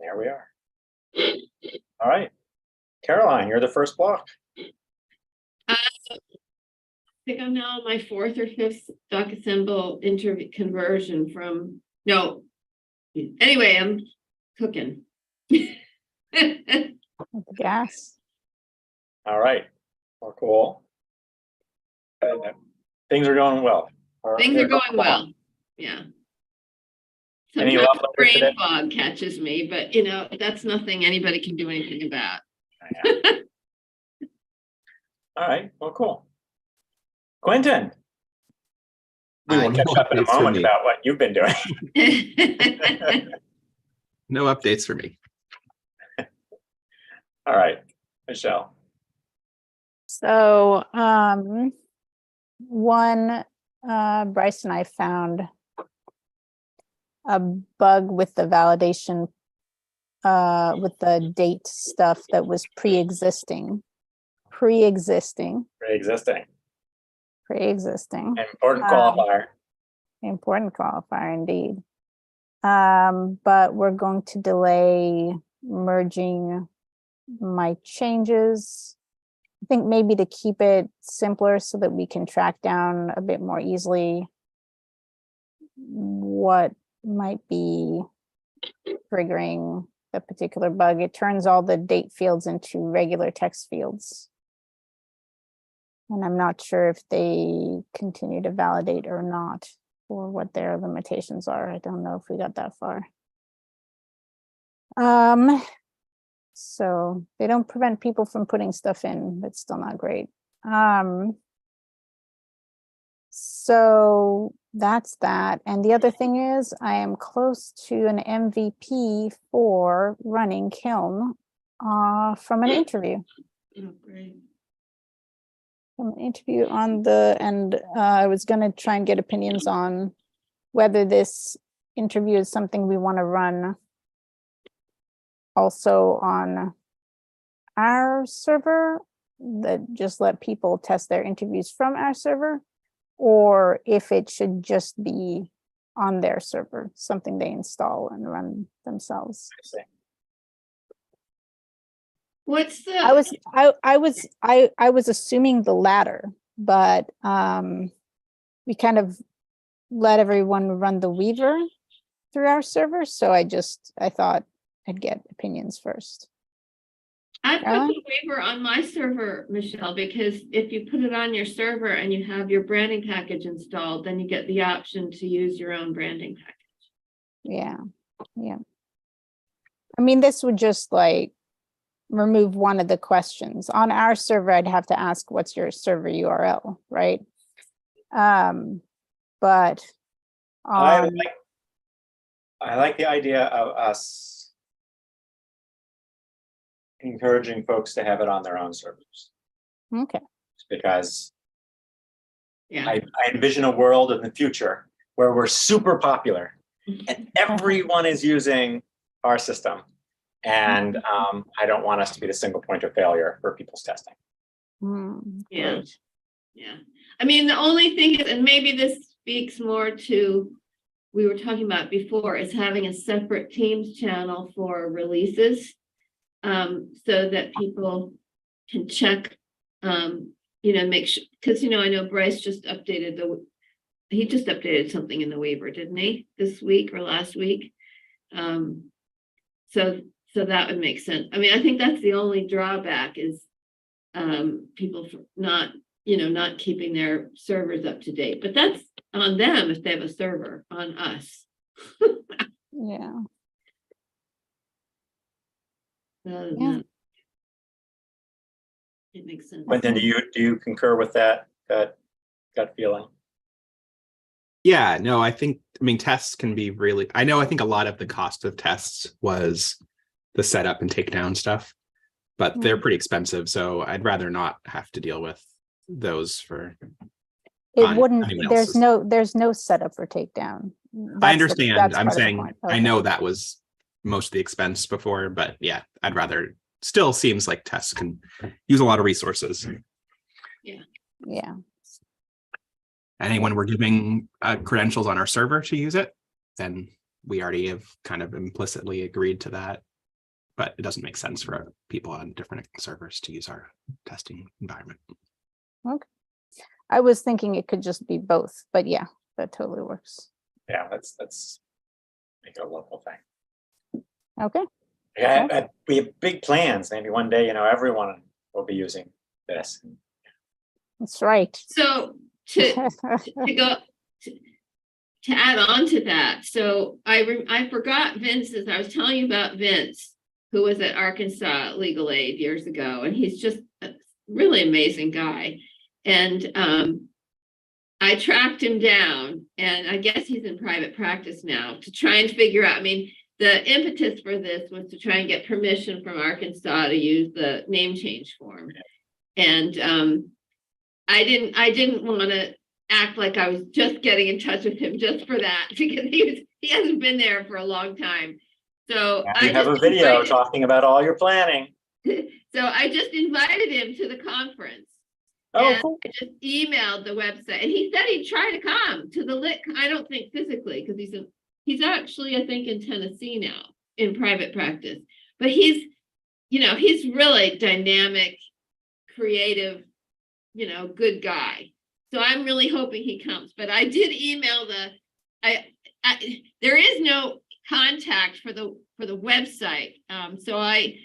Here we are. All right. Caroline, you're the first block. I think I'm now on my 4th or 5th DocAssembly interview conversion from, no. Anyway, I'm cooking. Gas. All right. Well, cool. Things are going well. Things are going well. Yeah. Any Sometimes love letters brain today? fog catches me, but you know, that's nothing anybody can do anything about. All right. Well, cool. Quentin. We will No catch up in a updates for moment me. about what you've been doing. No updates for me. All right. Michelle. So Bryce and I found a bug with the validation with the date stuff that was pre-existing. Pre-existing. Important qualifier. Important qualifier indeed. But we're going to delay merging my changes. I think maybe to keep it simpler so that we can track down a bit more easily what might be triggering the particular bug. It turns all the date fields into regular text fields. And I'm not sure if they continue to validate or not, or what their limitations are. I don't know if we got that far. So they don't prevent people from putting stuff in. That's still not great. So that's that. And the other thing is I am close to an MVP for running Kiln from an interview. Oh, great. From an interview on I was going to try and get opinions on whether this interview is something we want to run also on our server, that just let people test their interviews from our server, or if it should just be on their server, something they install and run themselves. What's the? I was assuming the latter, but we kind of let everyone run the Weaver through our server, so I thought I'd get opinions first. I put the waiver on my server, Michelle, because if you put it on your server and you have your branding package installed, then you get the option to use your own branding package. Yeah. I mean, this would just like remove one of the questions. On our server, I'd have to ask, what's your server URL, right? But I like the idea of us encouraging folks to have it on their own servers. Okay. Because Yeah. I envision a world in the future where we're super popular and everyone is using our system. And I don't want us to be the single point of failure for people's testing. Yeah. Great. Yeah. I mean, the only thing is, and maybe this speaks more to, we were talking about before, is having a separate Teams channel for releases, so that people can check, make sure, because, I know Bryce just updated he just updated something in the waiver, didn't he, this week or last week? So that would make sense. I mean, I think that's the only drawback is people not keeping their servers up to date, but that's on them if they have a server. On us. Yeah. Yeah. It makes sense. Quentin, do you concur with that gut feeling? Yeah, no, I mean, tests can be really, I think a lot of the cost of tests was the setup and takedown stuff, but they're pretty expensive. So I'd rather not have to deal with those for. It wouldn't, there's no setup for takedown. I understand. I'm part of the saying, point. I Okay. know that was most of the expense before, but yeah, I'd rather, still seems like tests can use a lot of resources. Yeah. And when we're giving credentials on our server to use it, then we already have kind of implicitly agreed to that. but it doesn't make sense for people on different servers to use our testing environment. I was thinking it could just be both, but yeah, that totally works. Yeah, let's make it a local thing. Okay. Yeah, we have big plans. Maybe one day, everyone will be using this. That's right. So to go to add on to that, so I forgot Vince's. I was telling you about Vince, who was at Arkansas Legal Aid years ago, and he's just a really amazing guy. And I tracked him down, and I guess he's in private practice now to try and figure out. I mean, the impetus for this was to try and get permission from Arkansas to use the name change form. And I didn't want to act like I was just getting in touch with him just for that, because he hasn't been there for a long time. So You have a video talking about all your planning. So I just invited him to the conference. Oh, And cool. I just emailed the website, and he said he'd try to come to the lit. I don't think physically, because he's actually, I think, in Tennessee now in private practice. But he's really dynamic, creative, good guy. So I'm really hoping he comes. But I did email there is no contact for the website. So I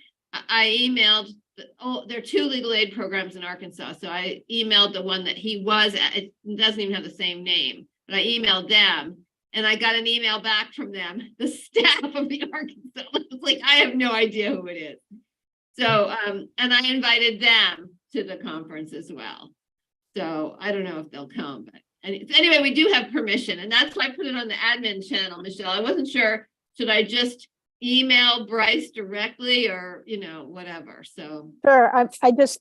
emailed. There are 2 legal aid programs in Arkansas. So I emailed the one that he was at. It doesn't even have the same name, but I emailed them, and I got an email back from them, the staff of the Arkansas. It's like, I have no idea who it is. So, and I invited them to the conference as well. So I don't know if they'll come, but anyway, we do have permission, and that's why I put it on the admin channel, Michelle. I wasn't sure, should I just email Bryce directly or whatever. So Sure.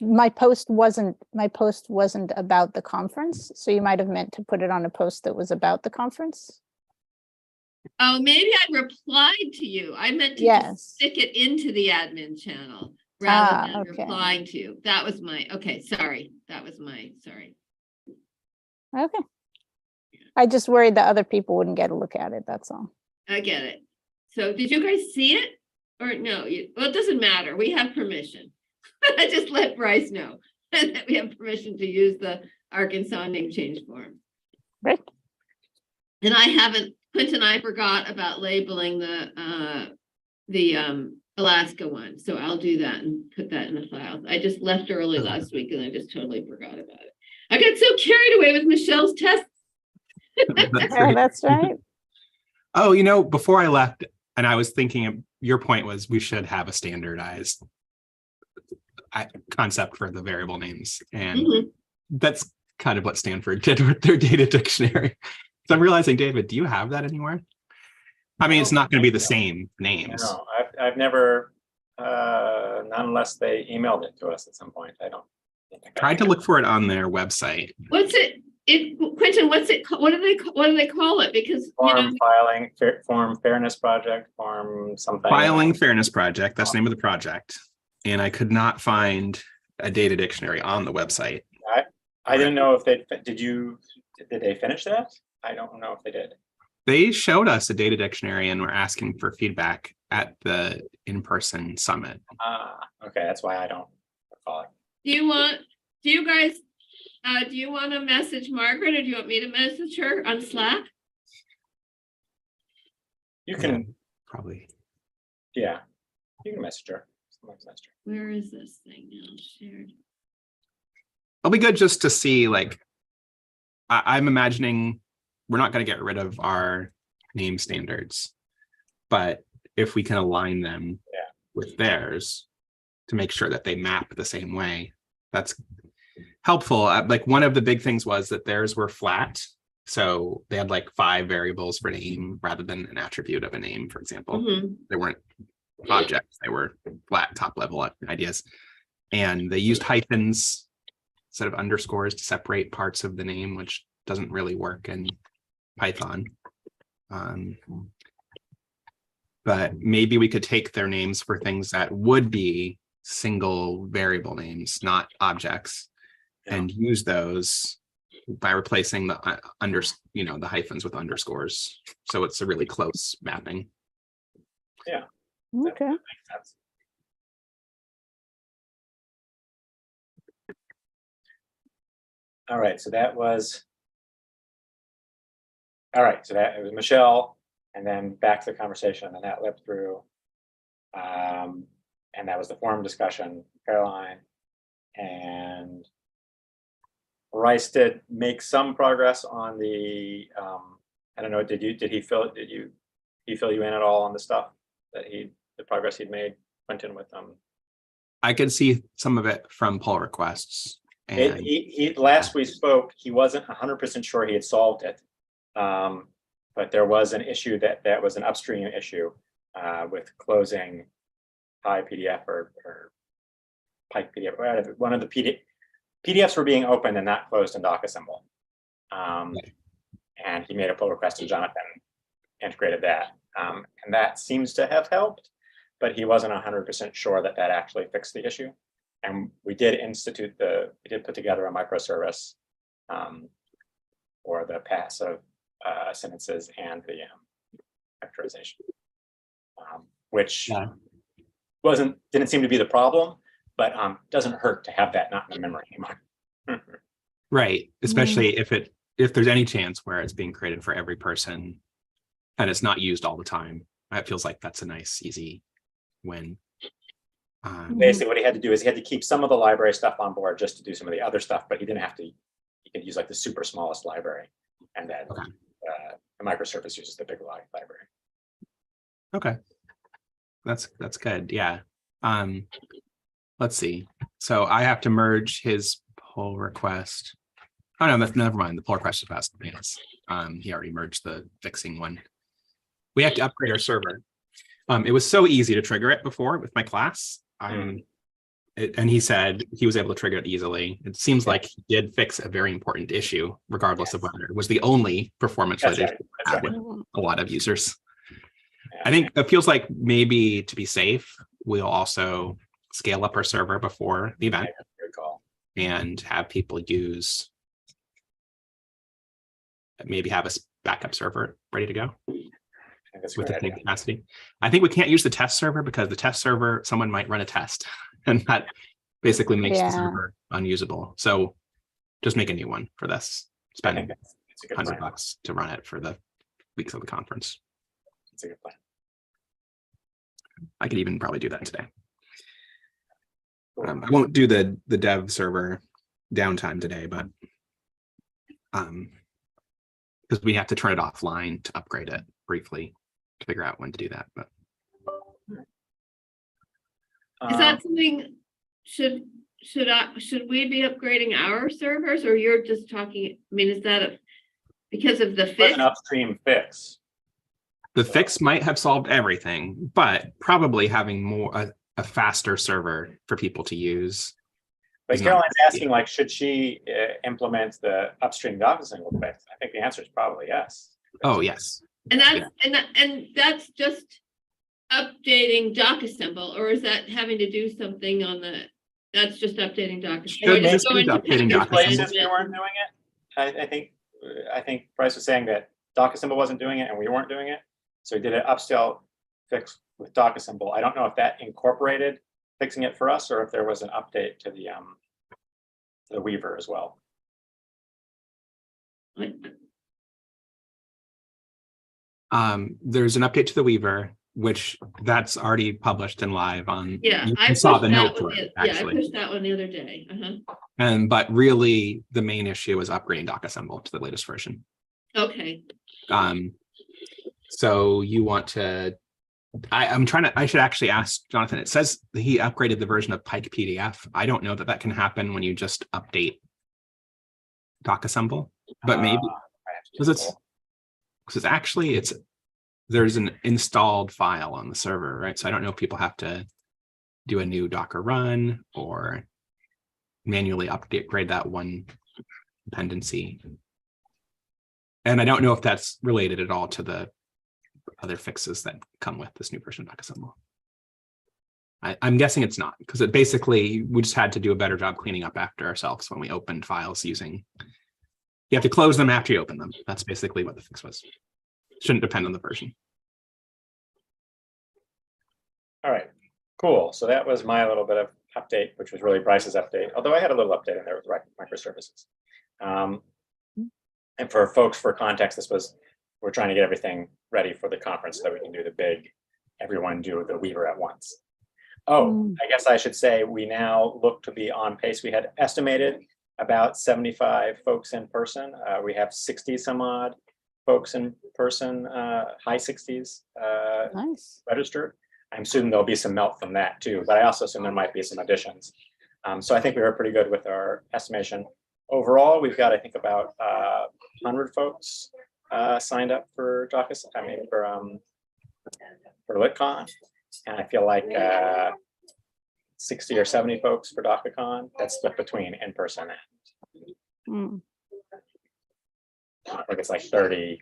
My post wasn't about the conference, so you might have meant to put it on a post that was about the conference. Oh, maybe I replied to you. I meant to just stick it into the admin channel rather than replying to you. That was my sorry. Sorry. Okay. I just worried that other people wouldn't get a look at it. That's all. I get it. So did you guys see it or no? Well, it doesn't matter. We have permission. I just let Bryce know that we have permission to use the Arkansas name change form. Right. And Quentin, I forgot about labeling the Alaska one. So I'll do that and put that in the files. I just left early last week and I just totally forgot about it. I got so carried away with Michelle's test. That's right. Oh, before I left, and I was thinking, your point was we should have a standardized concept for the variable names. And that's kind of what Stanford did with their data dictionary. So I'm realizing, David, do you have that anywhere? I mean, it's not going to be the same names. No, I've never, not unless they emailed it to us at some point. I don't think I Tried to look for it on their website. What's it? Quentin, what's it? What do they call it? Because Form filing, form fairness project, form something. Filing fairness project. That's the name of the project. And I could not find a data dictionary on the website. I didn't know if did they finish that? I don't know if they did. They showed us a data dictionary and were asking for feedback at the in-person summit. Okay, that's why I don't recall it. Do you guys do you want to message Margaret, or do you want me to message her on Slack? You can probably. Yeah, you can message her. Where is this thing now? Shared. It'll be good just to see, I'm imagining we're not going to get rid of our name standards, but if we can align them with theirs to make sure that they map the same way, that's helpful. One of the big things was that theirs were flat. So they had 5 variables for name rather than an attribute of a name, for example. They weren't objects, they were flat top level ideas. And they used hyphens instead of underscores to separate parts of the name, which doesn't really work in Python. But maybe we could take their names for things that would be single variable names, not objects, and use those by replacing the the hyphens with underscores. So it's a really close mapping. Yeah. Okay. That makes sense. All right, so that was. All right, so that it was Michelle, and then back to the conversation, and that led through. And that was the forum discussion, Caroline, and Rice did make some progress on the. I don't know. Did he fill you in at all on the stuff that the progress he'd made? Quentin with I could see some of it from pull requests. And he last we spoke, he wasn't 100% sure he had solved it, but there was an issue that was an upstream issue with closing Pi PDF or Pike PDF. Whatever. One of the PDFs were being opened and not closed in DocAssembly, and he made a pull request and Jonathan integrated that, and that seems to have helped, but he wasn't 100% sure that actually fixed the issue. And we did put together a microservice for the passive sentences and the vectorization, which didn't seem to be the problem, but doesn't hurt to have that not in the memory anymore. Right, especially if there's any chance where it's being created for every person and it's not used all the time. It feels like that's a nice, easy win. Basically, what he had to do is he had to keep some of the library stuff on board just to do some of the other stuff, but he didn't have to. He could use like the super smallest library, and then the microservice uses the big library. Okay, that's good. Yeah. Let's see. So I have to merge his pull request. Oh no, that's never mind. The pull request is past the pants. He already merged the fixing one. We have to upgrade our server. It was so easy to trigger it before with my class. And he said he was able to trigger it easily. It seems like he did fix a very important issue, regardless of whether it was the only performance-related issue with a lot of users. I think it feels like maybe to be safe, we'll also scale up our server before the event and have people use, maybe have a backup server ready to go. With the same capacity. I think we can't use the test server because the test server, someone might run a test and that basically makes the server unusable. So just make a new one for this. Spend $100 to run it for the weeks of the conference. That's a good plan. I could even probably do that today. I won't do the dev server downtime today, but because we have to turn it offline to upgrade it briefly to figure out when to do that. But is that something, should we be upgrading our servers, or you're just talking, I mean, is that because of the fix? An upstream fix. The fix might have solved everything, but probably having a faster server for people to use. But Caroline's asking, like, should she implement the upstream DocAssembly fix? I think the answer is probably yes. Oh, yes. And that's just updating DocAssembly, or is that having to do something on that's just updating DocAssembly? Just updating DocAssembly. Places we weren't doing it. I think Bryce was saying that DocAssembly wasn't doing it and we weren't doing it. So he did an upscale fix with DocAssembly. I don't know if that incorporated fixing it for us or if there was an update to the Weaver as well. There's an update to the Weaver, which that's already published and live on. Yeah, I saw the note for it, I actually. pushed that one the other day. But really, the main issue is upgrading DocAssembly to the latest version. Okay. So you want to? I should actually ask Jonathan. It says he upgraded the version of Pike PDF. I don't know that can happen when you just update DocAssembly, but maybe because there's an installed file on the server, right? So I don't know if people have to do a new Docker run or manually upgrade that one dependency. And I don't know if that's related at all to the other fixes that come with this new version of DocAssembly. I'm guessing it's not, because we just had to do a better job cleaning up after ourselves when we opened files using. You have to close them after you open them. That's basically what the fix was. Shouldn't depend on the version. All right, cool. So that was my little bit of update, which was really Bryce's update, although I had a little update in there with microservices. And for folks, for context, we're trying to get everything ready for the conference so that we can do the big, everyone do the Weaver at once. Oh, I guess I should say we now look to be on pace. We had estimated about 75 folks in person. We have 60 some odd folks in person, high 60s Nice. registered. I'm assuming there'll be some melt from that too, but I also assume there might be some additions. So I think we were pretty good with our estimation. Overall, we've got, I think, about 100 folks signed up for DocAssembly, for LitCon. And I feel like 60 or 70 folks for DocACon. That's split between in-person and I think it's like 30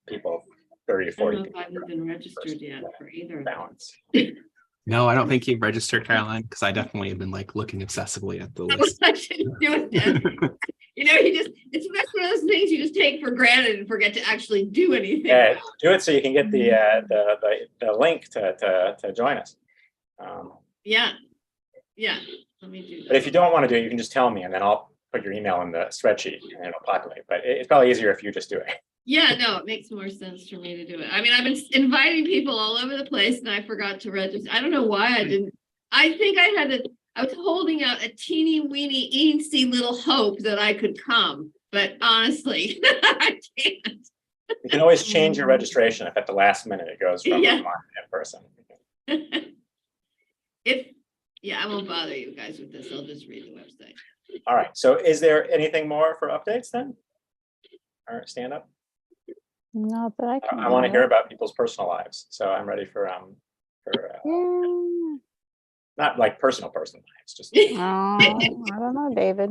people, 30 to I don't 40 know if I've even registered yet for either. of them. balance. No, I don't think you've registered, Caroline, because I definitely have been like looking obsessively at the list. I shouldn't do it then. You know, it's one of those things you just take for granted and forget to actually do anything. Yeah, do it so you can get the link to join us. Yeah. Let me do But that. if you don't want to do it, you can just tell me, and then I'll put your email in the spreadsheet and it'll populate. But it's probably easier if you just do it. Yeah, no, it makes more sense for me to do it. I mean, I've been inviting people all over the place and I forgot to register. I don't know why I didn't. I think I was holding out a teeny weeny eensy little hope that I could come, but honestly, I can't. You can always change your registration if at the last minute it goes from Yeah. online to in person. I won't bother you guys with this. I'll just read the website. All right. So is there anything more for updates then? All right, stand up. Not that I can. I want to hear about people's personal lives. So I'm ready for Yeah. not like personal lives, just Oh, I don't know, David.